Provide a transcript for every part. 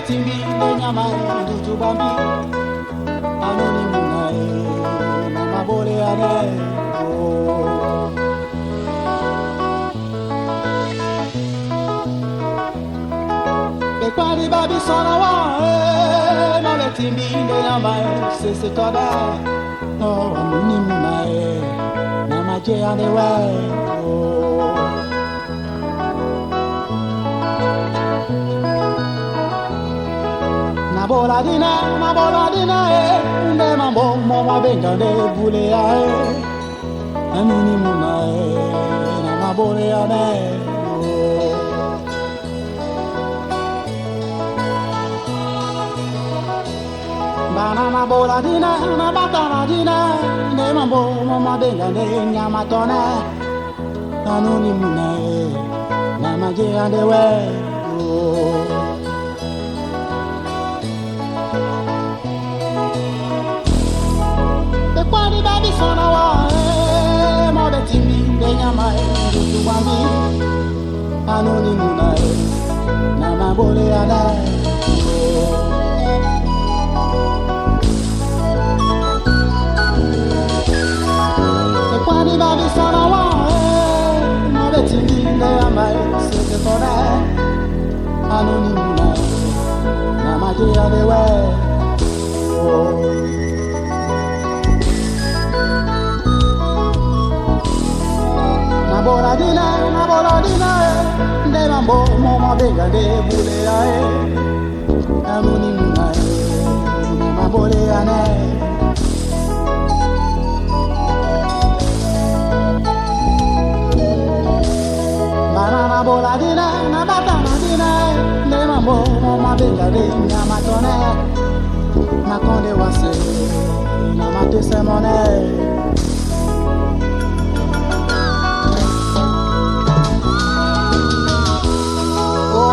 betimbi de nyama ndutu bambi anoni munae na mabole ane be kwani babi sona wa na betimbi de nyama se toda no anoni munae na maje ane wa na bola dina nde mambo mama benga de bule ya anuni muna na mabole ya ne banana bola dina na batana dina nde mambo mama benga de nyama tona anuni muna na maje ande we Kwani babi sona wa mo betimbi de nyama ndutu wami anoni muna na mabole ana Kwani babi sona wa mo betimbi de nyama se toda anoni muna na maje ade we na bola dina nde mambo mama benga de bule ae anoni muna na mabole ane banana bola dina na batana dina nde mambo mama benga de nyama tone makonde wase na matese mone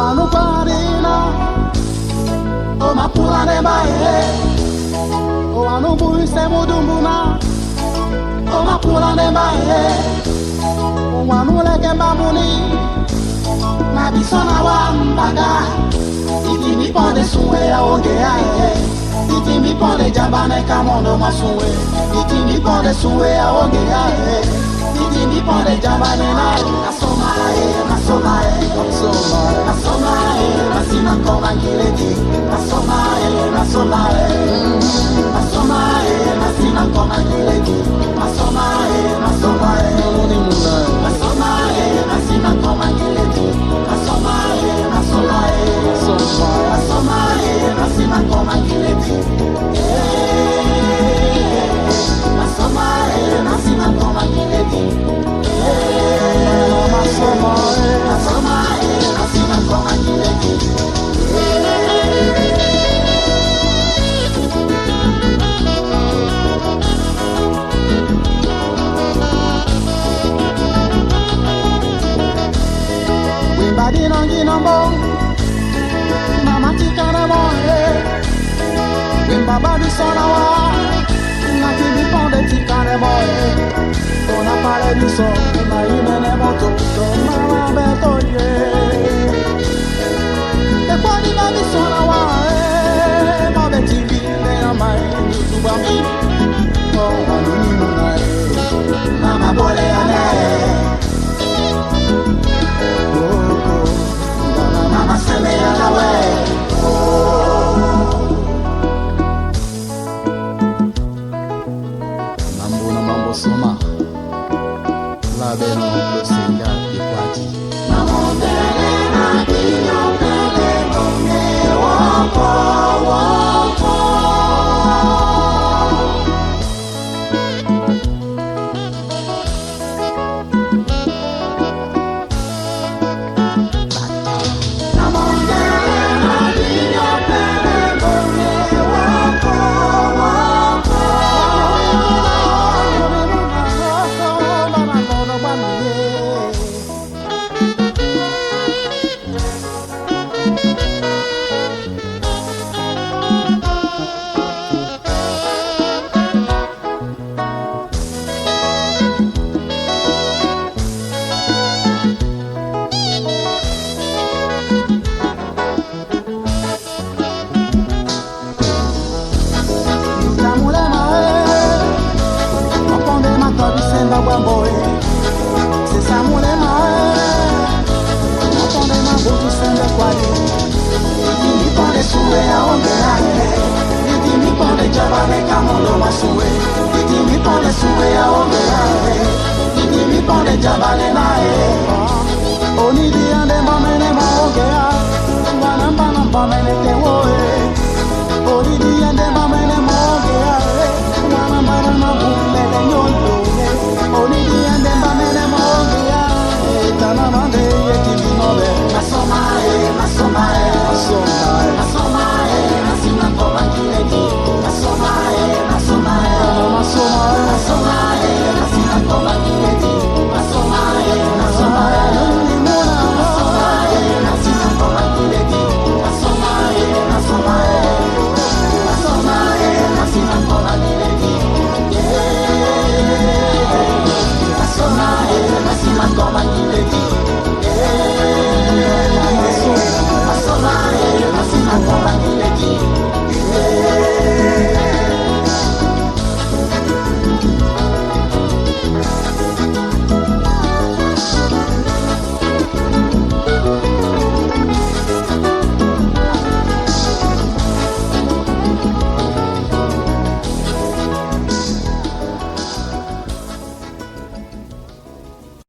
anu parina o mapula de bae o anu buise mudumbuna o mapula de bae o anu leke babuni na bisona wa mbaga iti mi pode suwe a oge ae iti mi pode jabane kamondo masuwe iti mi pode suwe a oge ae iti mi pode jabane na asomae asomae asomae masina koma ngileti asomae asomae asomae masina koma ngileti asomae asomae asomae masina koma ngileti asomae asomae asomae masina koma ngileti asomae masina koma ngileti asomae masina koma ngileti Wimbadi nongi nombo mama tikana moe Wimba babi sona wa naki mi ponde tikana moe Ona pare di so na imene moto to mama beto ye E kwani babi sona wa ma beti bi ne amai tu ba mi Oh anuni muna mama bole ane Mama se me a la way. Mambo na mambo soma. La beno lo singa di kwati. Mambo jabale na oni di ande mamene mo gea wana bana bamene te wo oni di ande